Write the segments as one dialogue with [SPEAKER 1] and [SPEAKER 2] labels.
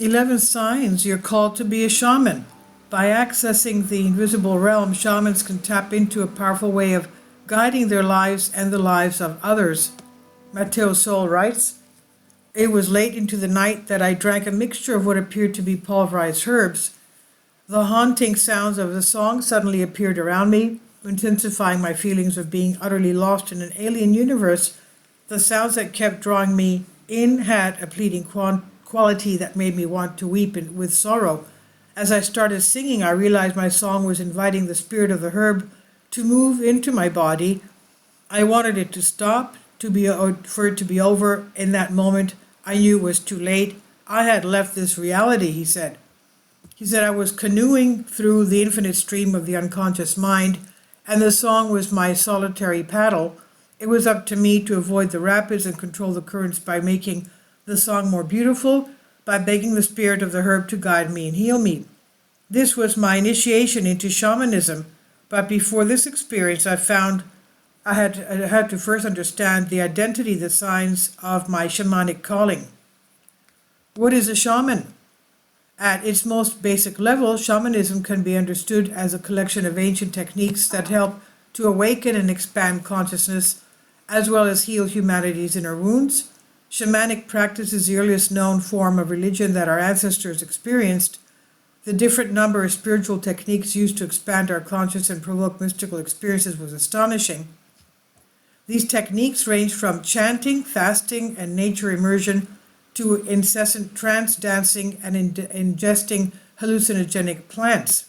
[SPEAKER 1] 11 signs you're called to be a shaman. By accessing the invisible realm, shamans can tap into a powerful way of guiding their lives and the lives of others. Mateo Sol writes, "It was late into the night that I drank a mixture of what appeared to be pulverized herbs. The haunting sounds of the song suddenly appeared around me, intensifying my feelings of being utterly lost in an alien universe. The sounds that kept drawing me in had a pleading quality that made me want to weep with sorrow. As I started singing, I realized my song was inviting the spirit of the herb to move into my body. I wanted it to stop, for it to be over. In that moment, I knew it was too late. I had left this reality," he said. He said, "I was canoeing through the infinite stream of the unconscious mind, and the song was my solitary paddle. It was up to me to avoid the rapids and control the currents by making the song more beautiful, by begging the spirit of the herb to guide me and heal me. This was my initiation into shamanism, but before this experience I found I had to first understand the identity, the signs of my shamanic calling." What is a shaman? At its most basic level, shamanism can be understood as a collection of ancient techniques that help to awaken and expand consciousness, as well as heal humanity's inner wounds. Shamanic practice is the earliest known form of religion that our ancestors experienced. The different number of spiritual techniques used to expand our conscience and provoke mystical experiences was astonishing. These techniques range from chanting, fasting, and nature immersion to incessant trance dancing and ingesting hallucinogenic plants.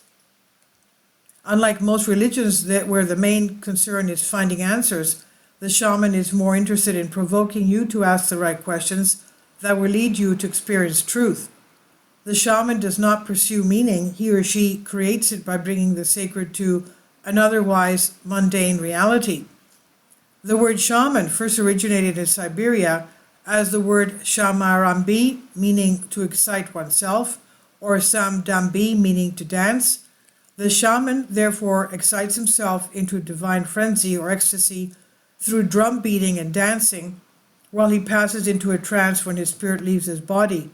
[SPEAKER 1] Unlike most religions where the main concern is finding answers, the shaman is more interested in provoking you to ask the right questions that will lead you to experience truth. The shaman does not pursue meaning, he or she creates it by bringing the sacred to an otherwise mundane reality. The word shaman first originated in Siberia as the word shamarambi, meaning to excite oneself, or samdambi, meaning to dance. The shaman therefore excites himself into a divine frenzy or ecstasy through drum beating and dancing, while he passes into a trance when his spirit leaves his body.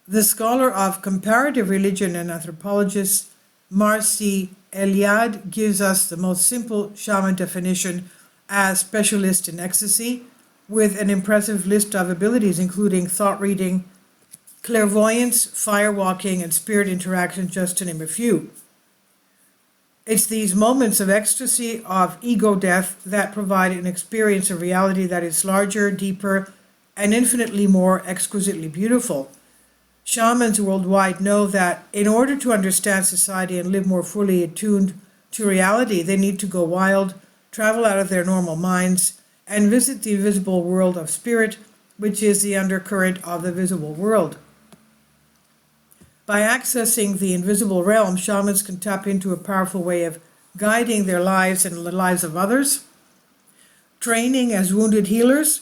[SPEAKER 1] The scholar of comparative religion and anthropologist Marci Eliade gives us the most simple shaman definition as specialist in ecstasy, with an impressive list of abilities including thought reading, clairvoyance, firewalking, and spirit interaction, just to name a few. It's these moments of ecstasy, of ego death, that provide an experience of reality that is larger, deeper, and infinitely more exquisitely beautiful. Shamans worldwide know that in order to understand society and live more fully attuned to reality, they need to go wild, travel out of their normal minds, and visit the invisible world of spirit, which is the undercurrent of the visible world. By accessing the invisible realm, shamans can tap into a powerful way of guiding their lives and the lives of others. Training as wounded healers.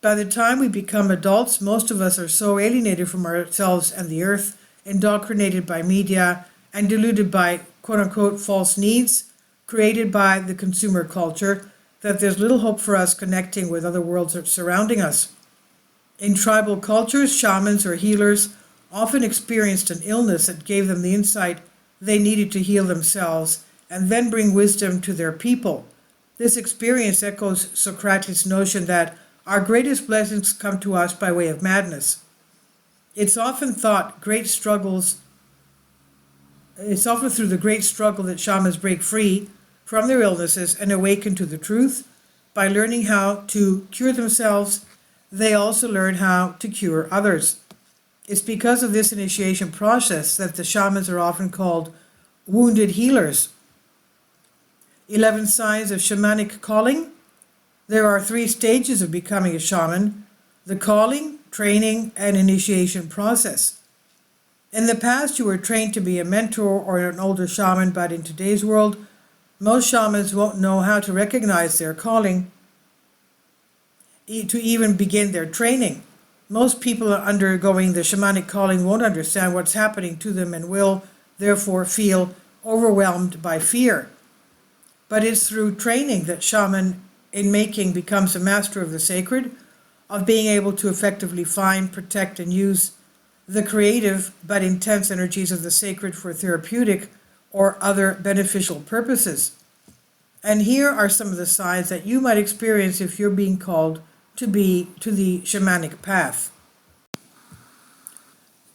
[SPEAKER 1] By the time we become adults, most of us are so alienated from ourselves and the earth, indoctrinated by media, and deluded by quote-unquote false needs created by the consumer culture, that there's little hope for us connecting with other worlds surrounding us. In tribal cultures, shamans or healers often experienced an illness that gave them the insight they needed to heal themselves and then bring wisdom to their people. This experience echoes Socrates' notion that our greatest blessings come to us by way of madness. It's often through the great struggle that shamans break free from their illnesses and awaken to the truth. By learning how to cure themselves, they also learn how to cure others. It's because of this initiation process that the shamans are often called wounded healers. 11 signs of shamanic calling. There are 3 stages of becoming a shaman: the calling, training, and initiation process. In the past, you were trained to be a mentor or an older shaman, but in today's world, most shamans won't know how to recognize their calling to even begin their training. Most people undergoing the shamanic calling won't understand what's happening to them and will therefore feel overwhelmed by fear. But it's through training that shaman in making becomes a master of the sacred, of being able to effectively find, protect, and use the creative but intense energies of the sacred for therapeutic or other beneficial purposes. And here are some of the signs that you might experience if you're being called to be to the shamanic path.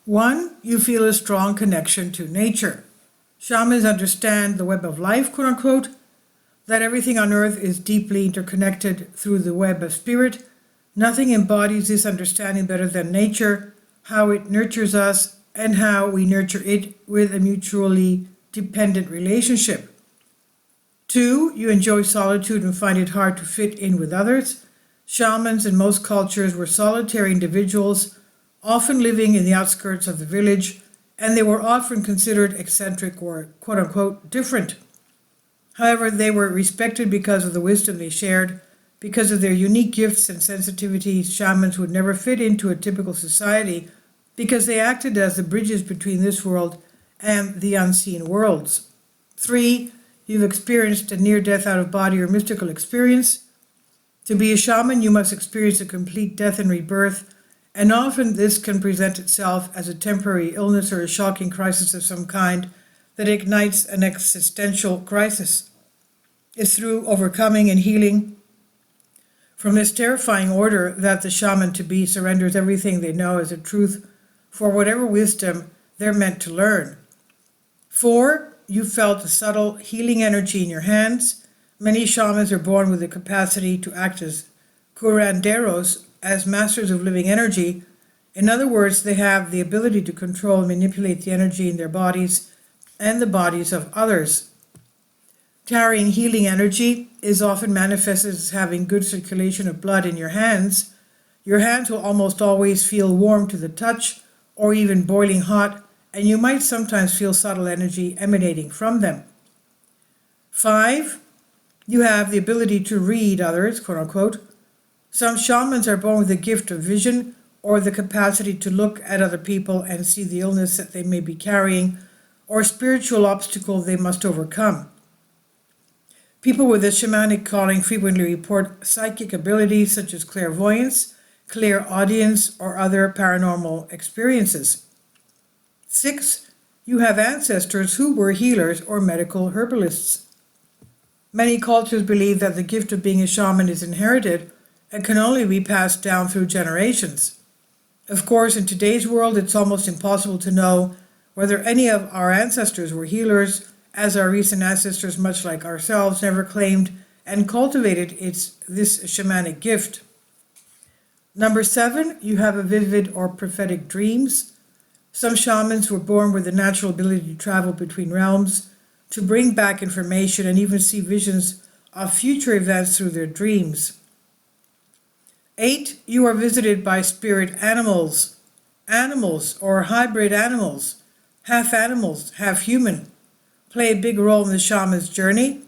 [SPEAKER 1] 1. You feel a strong connection to nature. Shamans understand the web of life, quote unquote, that everything on earth is deeply interconnected through the web of spirit. Nothing embodies this understanding better than nature, how it nurtures us, and how we nurture it with a mutually dependent relationship. 2. You enjoy solitude and find it hard to fit in with others. Shamans in most cultures were solitary individuals, often living in the outskirts of the village, and they were often considered eccentric or quote unquote different. However, they were respected because of the wisdom they shared. Because of their unique gifts and sensitivities, shamans would never fit into a typical society because they acted as the bridges between this world and the unseen worlds. 3. You've experienced a near-death out-of-body or mystical experience. To be a shaman, you must experience a complete death and rebirth, and often this can present itself as a temporary illness or a shocking crisis of some kind that ignites an existential crisis. It's through overcoming and healing from this terrifying order that the shaman-to-be surrenders everything they know as a truth for whatever wisdom they're meant to learn. 4. You felt a subtle healing energy in your hands. Many shamans are born with the capacity to act as curanderos, as masters of living energy. In other words, they have the ability to control and manipulate the energy in their bodies and the bodies of others. Carrying healing energy is often manifested as having good circulation of blood in your hands. Your hands will almost always feel warm to the touch or even boiling hot, and you might sometimes feel subtle energy emanating from them. 5. You have the ability to read others, quote unquote. Some shamans are born with the gift of vision or the capacity to look at other people and see the illness that they may be carrying or spiritual obstacle they must overcome. People with a shamanic calling frequently report psychic abilities such as clairvoyance, clairaudience, or other paranormal experiences. 6. You have ancestors who were healers or medical herbalists. Many cultures believe that the gift of being a shaman is inherited and can only be passed down through generations. Of course, in today's world, it's almost impossible to know whether any of our ancestors were healers, as our recent ancestors, much like ourselves, never claimed and cultivated this shamanic gift. Number 7, you have a vivid or prophetic dreams. Some shamans were born with the natural ability to travel between realms, to bring back information and even see visions of future events through their dreams. 8, you are visited by spirit animals. Animals or hybrid animals, half human, play a big role in the shaman's journey.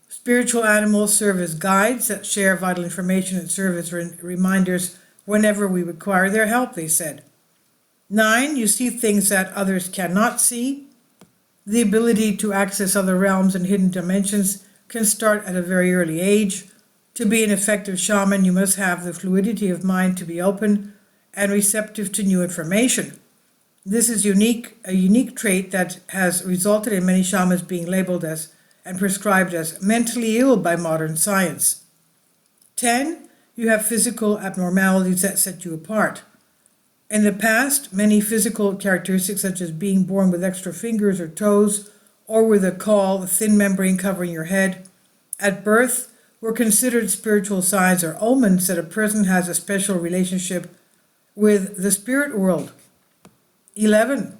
[SPEAKER 1] Spiritual animals serve as guides that share vital information and serve as reminders whenever we require their help, they said. 9, you see things that others cannot see. The ability to access other realms and hidden dimensions can start at a very early age. To be an effective shaman, you must have the fluidity of mind to be open and receptive to new information. This is a unique trait that has resulted in many shamans being labeled as and prescribed as mentally ill by modern science. 10, you have physical abnormalities that set you apart. In the past, many physical characteristics such as being born with extra fingers or toes, or with a caul, a thin membrane covering your head, at birth were considered spiritual signs or omens that a person has a special relationship with the spirit world. 11,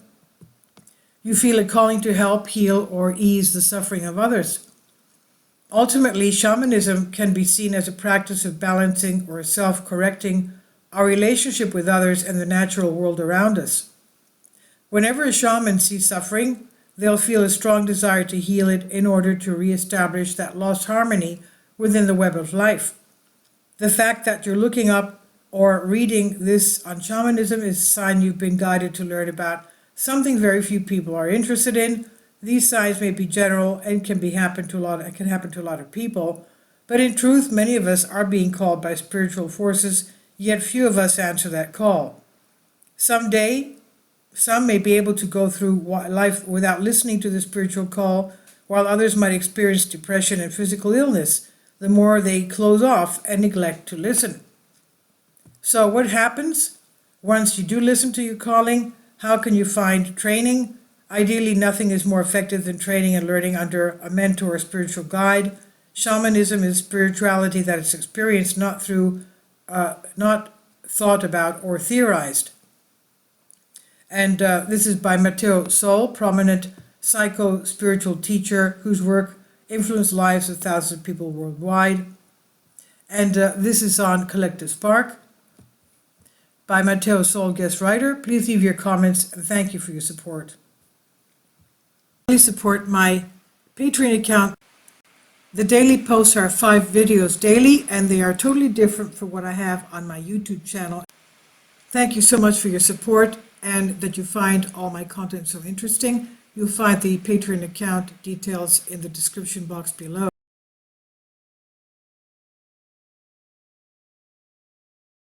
[SPEAKER 1] you feel a calling to help, heal, or ease the suffering of others. Ultimately, shamanism can be seen as a practice of balancing or self-correcting our relationship with others and the natural world around us. Whenever a shaman sees suffering, they'll feel a strong desire to heal it in order to reestablish that lost harmony within the web of life. The fact that you're looking up or reading this on shamanism is a sign you've been guided to learn about something very few people are interested in. These signs may be general and can happen to a lot of people, but in truth, many of us are being called by spiritual forces, yet few of us answer that call. Someday, some may be able to go through life without listening to the spiritual call, while others might experience depression and physical illness the more they close off and neglect to listen. So what happens once you do listen to your calling? How can you find training? Ideally, nothing is more effective than training and learning under a mentor or spiritual guide. Shamanism is spirituality that is experienced, not thought about or theorized. And this is by Matteo Sol, prominent psycho-spiritual teacher whose work influenced lives of thousands of people worldwide. And this is on Collective Spark by Matteo Sol, guest writer. Please leave your comments and thank you for your support. Please support my Patreon account. The daily posts are 5 videos daily, and they are totally different from what I have on my YouTube channel. Thank you so much for your support and that you find all my content so interesting. You'll find the Patreon account details in the description box below.